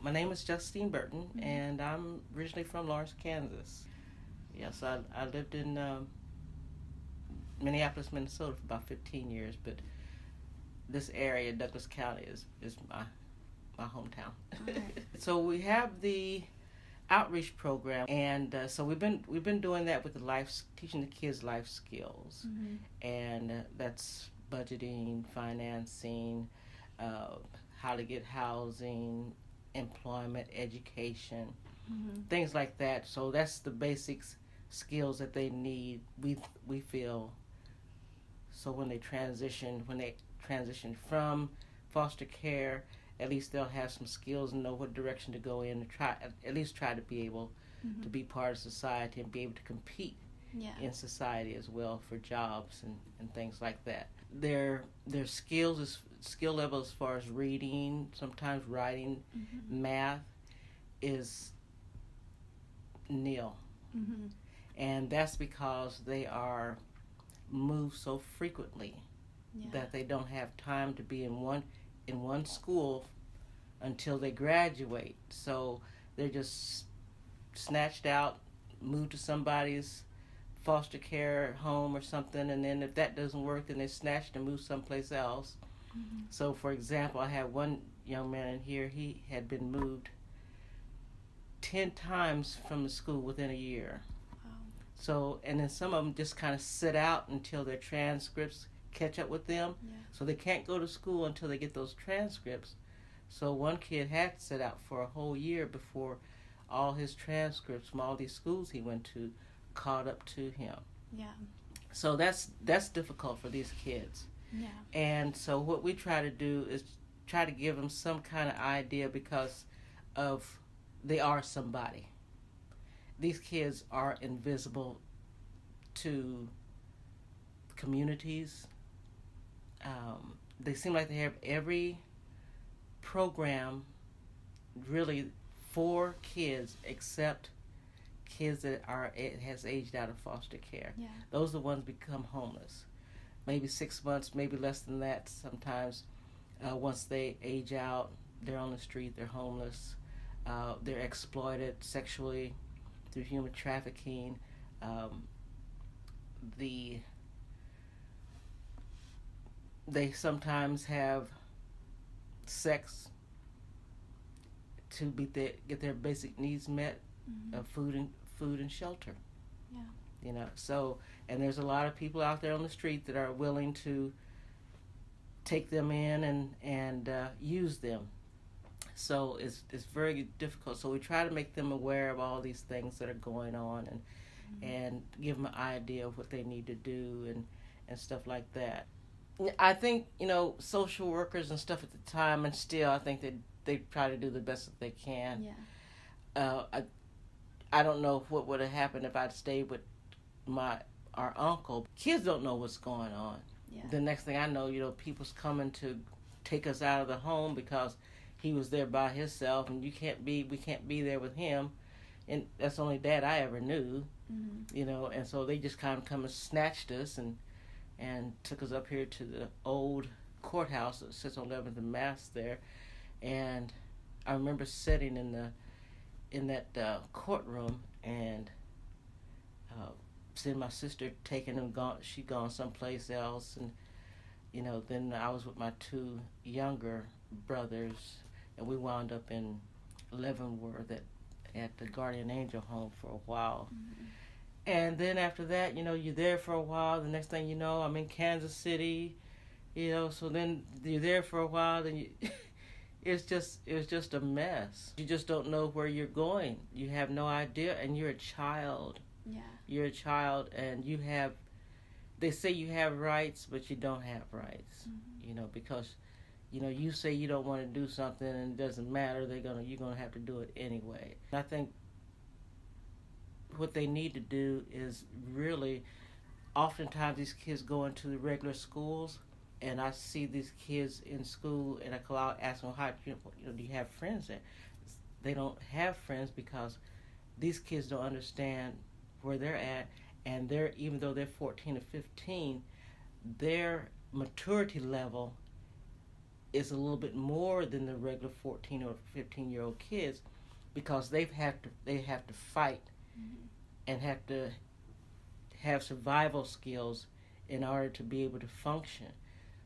My name is Justine Burton, and I'm originally from Lawrence, Kansas. Yes, I lived in Minneapolis, Minnesota for about 15 years, but this area, Douglas County, is my hometown. Right. So we have the outreach program, and so we've been doing that with teaching the kids life skills, and that's budgeting, financing, how to get housing, employment, education, things like that. So that's the basics skills that they need. We feel so when they transition from foster care, at least they'll have some skills and know what direction to go in, and at least try to be able to be part of society and be able to compete in society as well for jobs and things like that. Their skill level as far as reading, sometimes writing, math is nil. And that's because they are moved so frequently that they don't have time to be in one school until they graduate. So they're just snatched out, moved to somebody's foster care home or something, and then if that doesn't work, then they're snatched and moved someplace else. So for example, I had one young man in here, he had been moved 10 times from the school within a year. Wow. So, and then some of them just kind of sit out until their transcripts catch up with them. So they can't go to school until they get those transcripts. So one kid had to sit out for a whole year before all his transcripts from all these schools he went to caught up to him. So that's difficult for these kids. And so what we try to do is try to give them some kind of idea, because of they are somebody. These kids are invisible to communities. They seem like they have every program really for kids except kids that has aged out of foster care. Those are the ones become homeless. Maybe 6 months, maybe less than that sometimes. Once they age out, they're on the street, they're homeless, they're exploited sexually through human trafficking. They sometimes have sex to get their basic needs met, food and shelter. So, and there's a lot of people out there on the street that are willing to take them in and use them. So it's very difficult. So we try to make them aware of all these things that are going on, and give them an idea of what they need to do and stuff like that. I think, social workers and stuff at the time, and still, I think that they try to do the best that they can. I don't know what would have happened if I'd stayed with our uncle. Kids don't know what's going on. The next thing I know, people's coming to take us out of the home because he was there by himself, and we can't be there with him, and that's the only dad I ever knew. And so they just kind of come and snatched us and took us up here to the old courthouse that sits on 11th and Mass there. And I remember sitting in that courtroom and seeing my sister taken and gone. She'd gone someplace else, and then I was with my two younger brothers, and we wound up in Leavenworth at the Guardian Angel home for a while. And then after that, you're there for a while. The next thing you know, I'm in Kansas City, so then you're there for a while, then it was just a mess. You just don't know where you're going. You have no idea, and you're a child. You're a child, and they say you have rights, but you don't have rights, because, you say you don't want to do something, and it doesn't matter, you're gonna have to do it anyway. I think what they need to do is really, oftentimes these kids go into the regular schools, and I see these kids in school, and I call out, ask them, how do you have friends there? They don't have friends because these kids don't understand where they're at, and even though they're 14 or 15, their maturity level is a little bit more than the regular 14 or 15-year-old kids, because they have to fight and have to have survival skills in order to be able to function.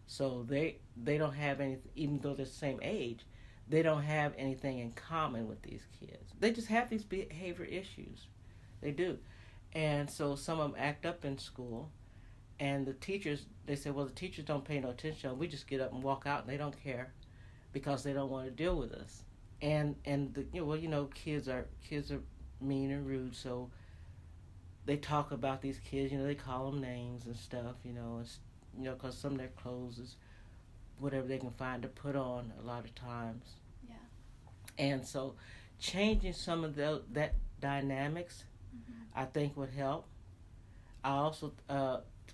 So they don't have any, even though they're the same age, they don't have anything in common with these kids. They just have these behavior issues. They do. And so some of them act up in school, and the teachers, they say, well, the teachers don't pay no attention. We just get up and walk out, and they don't care because they don't want to deal with us. And kids are mean and rude, so they talk about these kids. They call them names and stuff. Because some of their clothes is whatever they can find to put on a lot of times. Yeah. And so changing some of that dynamics, I think would help. I also,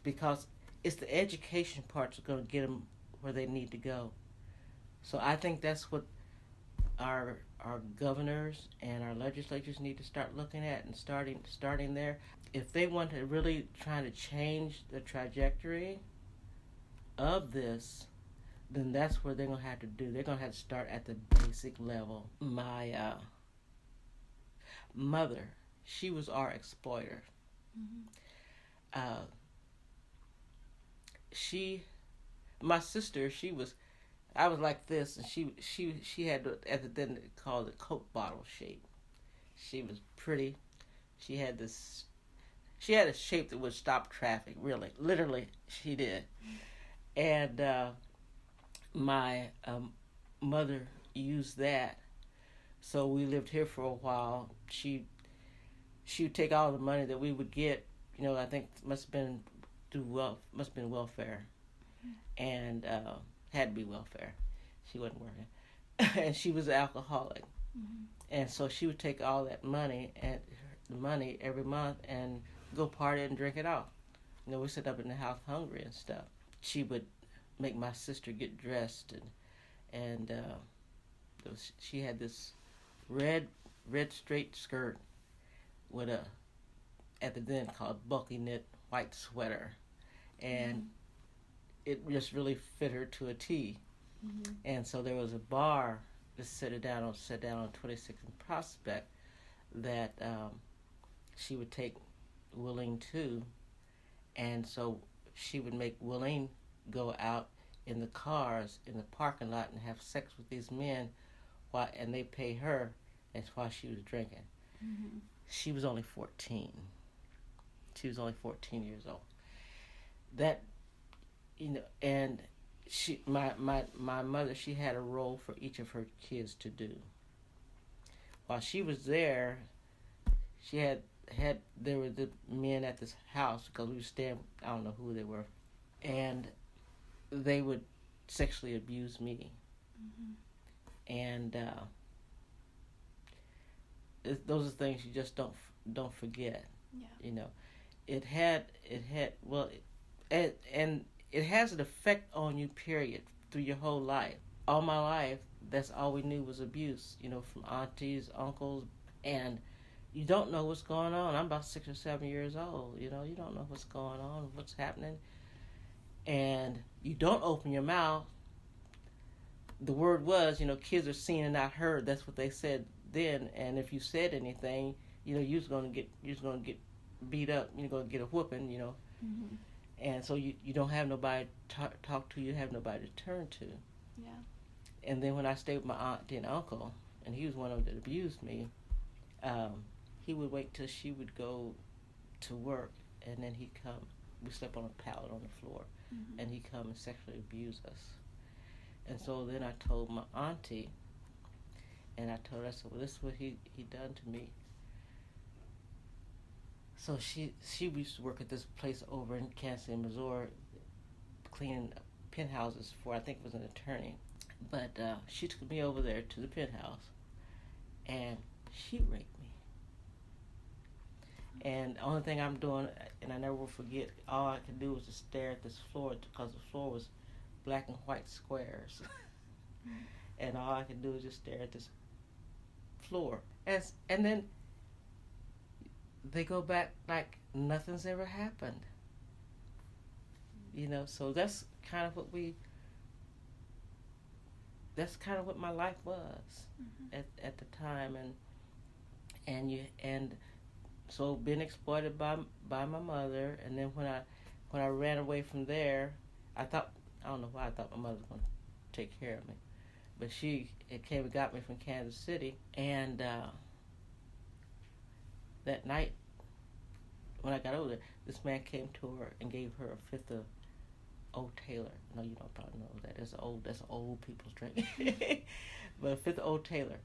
because it's the education part that's going to get them where they need to go. So I think that's what our governors and our legislatures need to start looking at and starting there. If they want to really try to change the trajectory of this, then that's what they're going to have to do. They're going to have to start at the basic level. My mother, she was our exploiter. My sister, I was like this, and she had at the then called the Coke bottle shape. She was pretty. She had a shape that would stop traffic. Really, literally, she did. And my mother used that. So we lived here for a while. She would take all the money that we would get. I think must have been welfare, and had to be welfare. She wasn't working, and she was an alcoholic, and so she would take all that money every month and go party and drink it off. We sit up in the house hungry and stuff. She would make my sister get dressed, and she had this red straight skirt with a, at the then called bulky knit white sweater, and it just really fit her to a T. And so there was a bar to sit down on 26th and Prospect that she would take Willing to, and so she would make Willing go out in the cars in the parking lot and have sex with these men, and they pay her. That's why she was drinking. She was only 14. She was only 14 years old. That, and my mother, she had a role for each of her kids to do. While she was there, there were the men at this house, because we were staying, I don't know who they were, and they would sexually abuse me. And those are things you just don't forget. Yeah. It has an effect on you, period, through your whole life. All my life, that's all we knew was abuse, from aunties, uncles, and you don't know what's going on. I'm about 6 or 7 years old, you don't know what's going on, what's happening, and you don't open your mouth. The word was, kids are seen and not heard. That's what they said then, and if you said anything, you was gonna get beat up. You're gonna get a whooping, and so you don't have nobody to talk to. You have nobody to turn to. Yeah. And then when I stayed with my auntie and uncle, and he was one of them that abused me, he would wait till she would go to work, and then he'd come. We slept on a pallet on the floor, and he'd come and sexually abuse us. And so then I told my auntie, and I told her, I said, well, this is what he done to me. So she used to work at this place over in Kansas City, Missouri, cleaning penthouses for, I think it was an attorney. But she took me over there to the penthouse, and she raped me. And the only thing I'm doing, and I never will forget, all I could do was to stare at this floor, because the floor was black and white squares. And all I could do was just stare at this floor. And then they go back like nothing's ever happened. So that's kind of what we that's kind of what my life was at the time, and so being exploited by my mother, and then when I ran away from there, I don't know why I thought my mother was going to take care of me, but it came and got me from Kansas City, and that night when I got over there, this man came to her and gave her a fifth of Old Taylor. No, you don't probably know that. That's old people's drink. But a fifth of Old Taylor.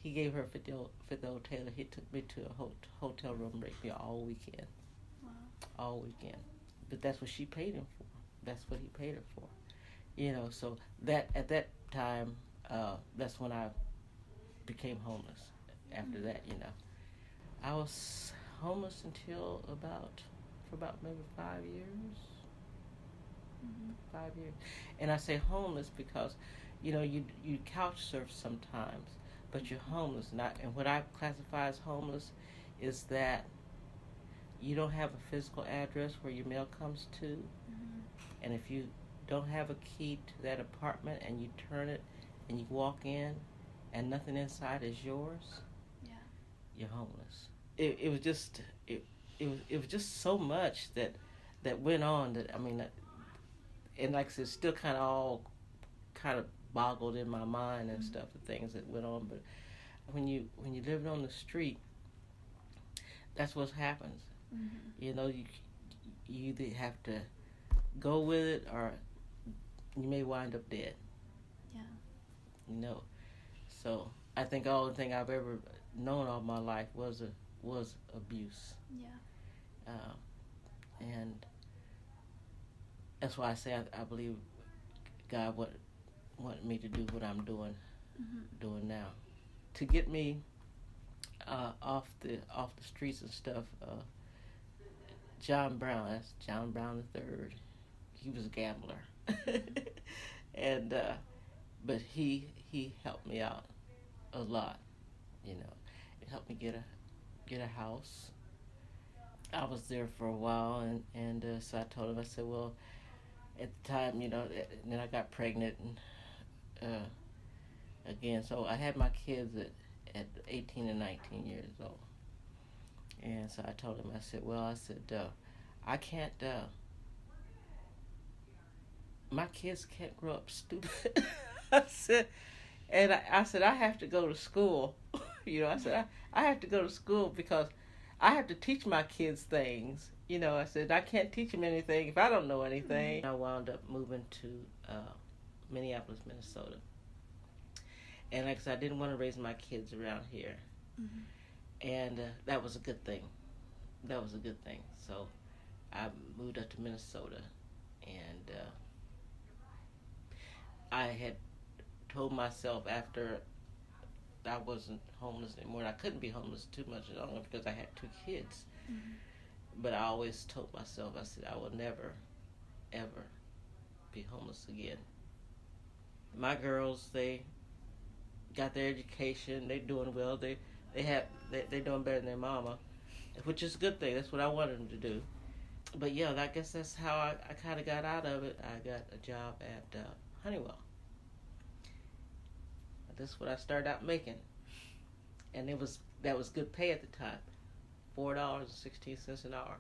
He gave her a fifth of Old Taylor. He took me to a hotel room and raped me all weekend. Wow. All weekend. But that's what she paid him for. That's what he paid her for. You know, so that at that time, that's when I became homeless. After that, you know. I was homeless until for about maybe 5 years. 5 years. And I say homeless because, you know, you couch surf sometimes, but you're homeless. And what I classify as homeless is that you don't have a physical address where your mail comes to. And if you don't have a key to that apartment and you turn it and you walk in and nothing inside is yours, you're homeless. It was just so much that went on that, I mean, and like I said, it's still kind of boggled in my mind and stuff, the things that went on. But when you live on the street, that's what happens. You know, you either have to go with it or you may wind up dead. Yeah. You know, so I think all the thing I've ever known all my life was abuse. Yeah. And that's why I say I believe God wanted me to do what I'm doing now, to get me off the streets and stuff. John Brown, that's John Brown III. He was a gambler, and but he helped me out a lot. You know, it helped me get a house. I was there for a while, and so I told him, I said, well, at the time, you know, and then I got pregnant and again. So I had my kids at 18 and 19 years old. And so I told him, I said, I can't, my kids can't grow up stupid. I said, I have to go to school. You know, I said, I have to go to school because I have to teach my kids things. You know, I said, I can't teach them anything if I don't know anything. I wound up moving to Minneapolis, Minnesota. And like I said, I didn't want to raise my kids around here. And that was a good thing. So I moved up to Minnesota. And I had told myself after I wasn't homeless anymore, and I couldn't be homeless too much longer because I had 2 kids. But I always told myself, I said, I will never, ever be homeless again. My girls, they got their education. They're doing well. They're doing better than their mama, which is a good thing. That's what I wanted them to do. But yeah, I guess that's how I kind of got out of it. I got a job at Honeywell. That's what I started out making, and that was good pay at the time. $4.16 an hour.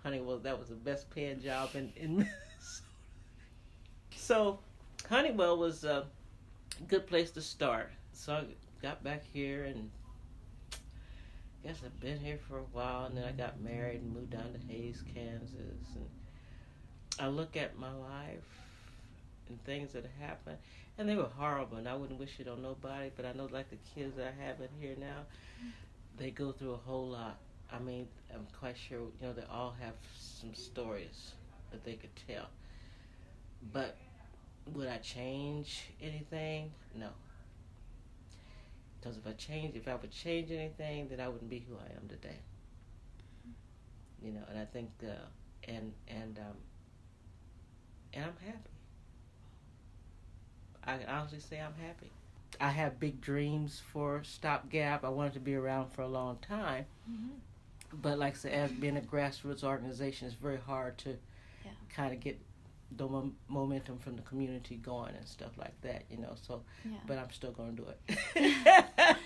Honeywell, that was the best paying job in Minnesota. So Honeywell was a good place to start. So I got back here, and I guess I've been here for a while, and then I got married and moved down to Hays, Kansas. And I look at my life and things that have happened, and they were horrible, and I wouldn't wish it on nobody, but I know like the kids that I have in here now, they go through a whole lot. I mean, I'm quite sure, you know, they all have some stories that they could tell. But would I change anything? No. Because if I would change anything, then I wouldn't be who I am today. You know, and I think, and I'm happy. I can honestly say I'm happy. I have big dreams for Stopgap. I wanted to be around for a long time. But like I said, as being a grassroots organization, it's very hard to kind of get the momentum from the community going and stuff like that, you know. So, Yeah. but I'm still going to do it.